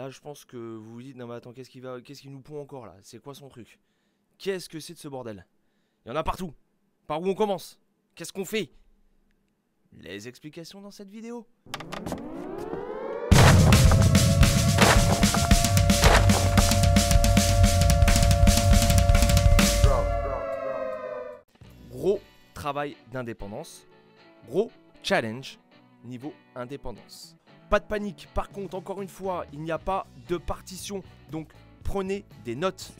Là, je pense que vous vous dites, non mais attends, qu'est-ce qu'il nous pond encore là? C'est quoi son truc? Qu'est-ce que c'est de ce bordel? Il y en a partout. Par où on commence? Qu'est-ce qu'on fait? Les explications dans cette vidéo. Gros travail d'indépendance. Gros challenge niveau indépendance. Pas de panique, par contre, encore une fois, il n'y a pas de partition. Donc, prenez des notes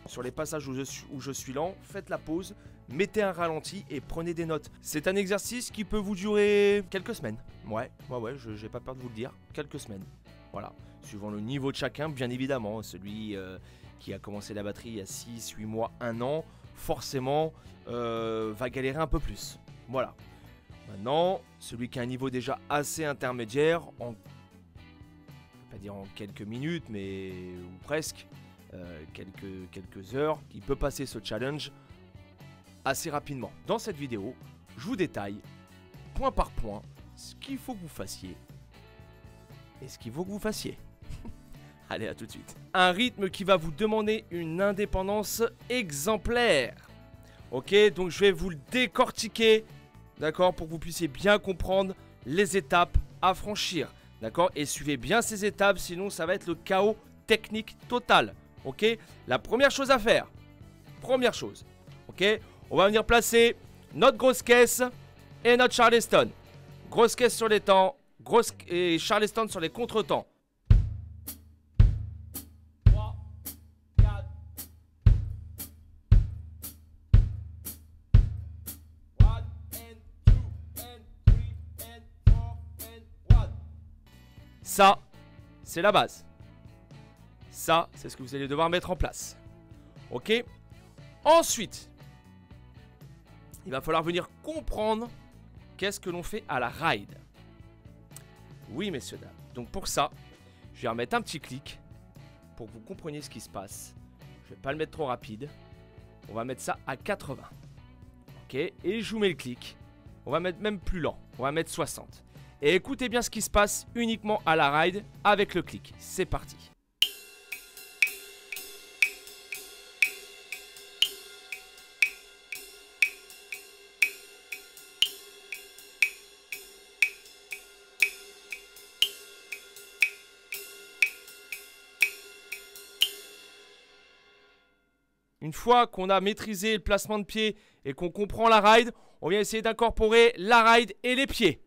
sur les passages où je suis lent. Faites la pause, mettez un ralenti et prenez des notes. C'est un exercice qui peut vous durer quelques semaines. Ouais, j'ai pas peur de vous le dire. Quelques semaines. Voilà. Suivant le niveau de chacun, bien évidemment. Celui qui a commencé la batterie il y a 6, 8 mois, 1 an, forcément, va galérer un peu plus. Voilà. Maintenant, celui qui a un niveau déjà assez intermédiaire, je ne vais pas dire en quelques minutes, mais ou presque, quelques heures, il peut passer ce challenge assez rapidement. Dans cette vidéo, je vous détaille, point par point, ce qu'il faut que vous fassiez et ce qu'il faut que vous fassiez. Allez, à tout de suite. Un rythme qui va vous demander une indépendance exemplaire. Ok, donc je vais vous le décortiquer. D'accord, pour que vous puissiez bien comprendre les étapes à franchir. D'accord, et suivez bien ces étapes, sinon ça va être le chaos technique total. Ok, la première chose à faire. Première chose. Ok, on va venir placer notre grosse caisse et notre Charleston. Grosse caisse sur les temps, et Charleston sur les contretemps. 3, 4. Ça, c'est la base. Ça, c'est ce que vous allez devoir mettre en place. Ok? Ensuite, il va falloir venir comprendre qu'est-ce que l'on fait à la ride. Oui, messieurs, dames. Donc pour ça, je vais remettre un petit clic pour que vous compreniez ce qui se passe. Je ne vais pas le mettre trop rapide. On va mettre ça à 80. Ok? Et je vous mets le clic. On va mettre même plus lent. On va mettre 60. Et écoutez bien ce qui se passe uniquement à la ride avec le clic. C'est parti. Une fois qu'on a maîtrisé le placement de pied et qu'on comprend la ride, on vient essayer d'incorporer la ride et les pieds.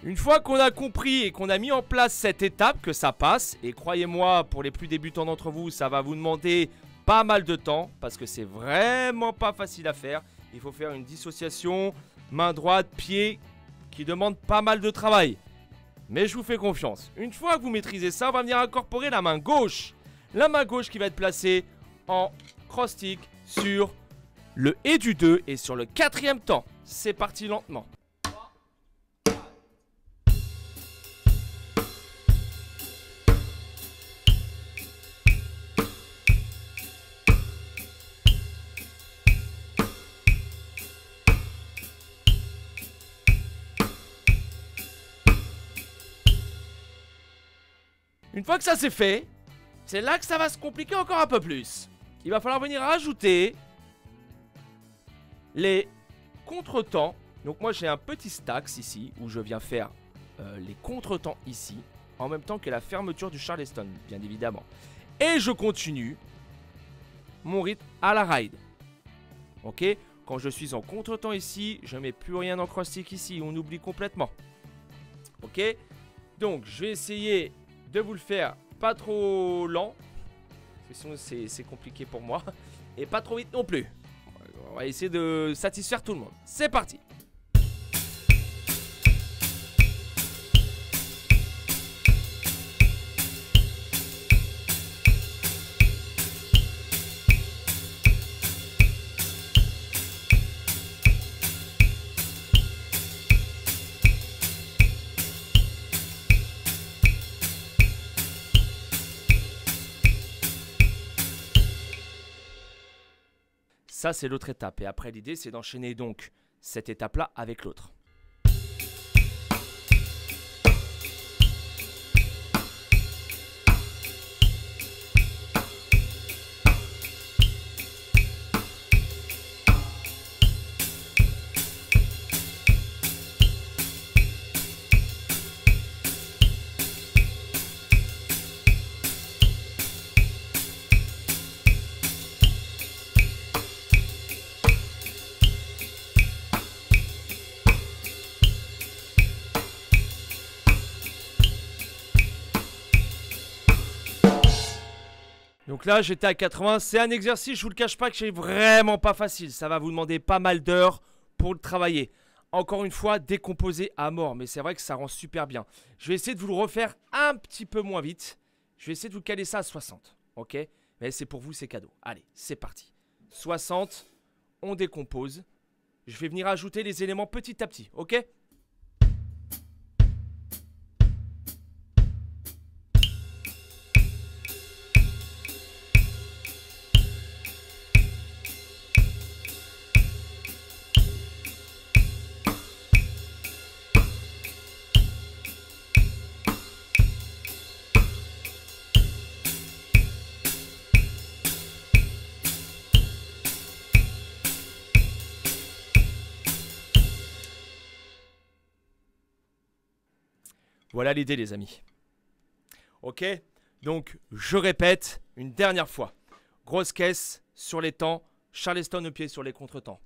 Une fois qu'on a compris et qu'on a mis en place cette étape, que ça passe, et croyez-moi, pour les plus débutants d'entre vous, ça va vous demander pas mal de temps, parce que c'est vraiment pas facile à faire. Il faut faire une dissociation, main droite, pied, qui demande pas mal de travail. Mais je vous fais confiance. Une fois que vous maîtrisez ça, on va venir incorporer la main gauche. La main gauche qui va être placée en cross-stick sur le et du 2 et sur le 4e temps. C'est parti lentement. Une fois que ça c'est fait, c'est là que ça va se compliquer encore un peu plus. Il va falloir venir rajouter les contretemps. Donc moi j'ai un petit stacks ici où je viens faire les contretemps ici en même temps que la fermeture du Charleston, bien évidemment. Et je continue mon rythme à la ride. Ok, quand je suis en contretemps ici, je mets plus rien en cross-stick ici, on oublie complètement. Ok, donc je vais essayer de vous le faire pas trop lent, parce que sinon c'est compliqué pour moi, et pas trop vite non plus. On va essayer de satisfaire tout le monde. C'est parti. Ça, c'est l'autre étape. Et après, l'idée, c'est d'enchaîner donc cette étape-là avec l'autre. Donc là, j'étais à 80. C'est un exercice, je vous le cache pas, que c'est vraiment pas facile. Ça va vous demander pas mal d'heures pour le travailler. Encore une fois, décomposé à mort. Mais c'est vrai que ça rend super bien. Je vais essayer de vous le refaire un petit peu moins vite. Je vais essayer de vous caler ça à 60. Ok? Mais c'est pour vous, c'est cadeau. Allez, c'est parti. 60, on décompose. Je vais venir ajouter les éléments petit à petit. Ok? Voilà l'idée, les amis. Ok? Donc, je répète une dernière fois. Grosse caisse sur les temps, Charleston au pied sur les contretemps.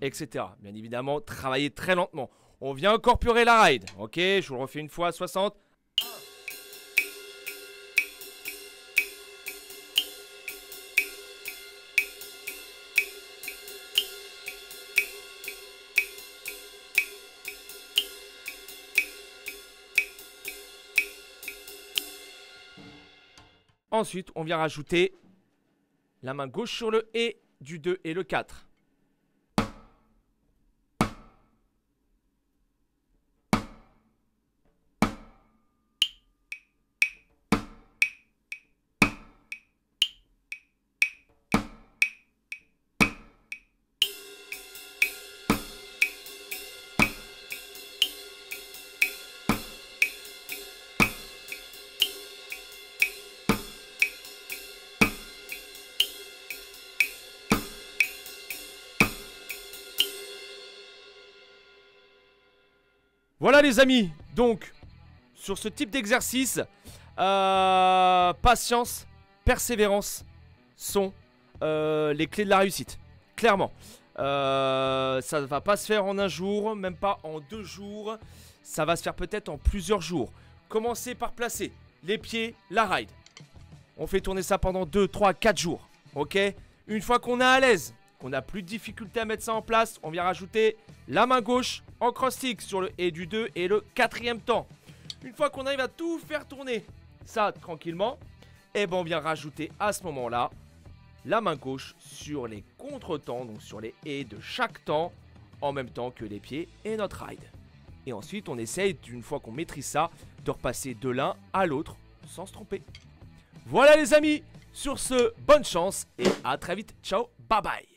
Etc. Bien évidemment, travaillez très lentement. On vient incorporer la ride. Ok? Je vous le refais une fois, 60. Ensuite, on vient rajouter la main gauche sur le et du 2 et le 4. Voilà les amis, donc sur ce type d'exercice, patience, persévérance sont les clés de la réussite, clairement. Ça ne va pas se faire en un jour, même pas en 2 jours, ça va se faire peut-être en plusieurs jours. Commencez par placer les pieds, la ride. On fait tourner ça pendant 2, 3, 4 jours, ok? Une fois qu'on est à l'aise, qu'on n'a plus de difficulté à mettre ça en place, on vient rajouter la main gauche en cross-stick sur le et du 2 et le 4e temps. Une fois qu'on arrive à tout faire tourner ça tranquillement, et ben on vient rajouter à ce moment-là la main gauche sur les contre-temps, donc sur les et de chaque temps, en même temps que les pieds et notre ride. Et ensuite on essaye, une fois qu'on maîtrise ça, de repasser de l'un à l'autre sans se tromper. Voilà les amis, sur ce, bonne chance et à très vite. Ciao, bye bye.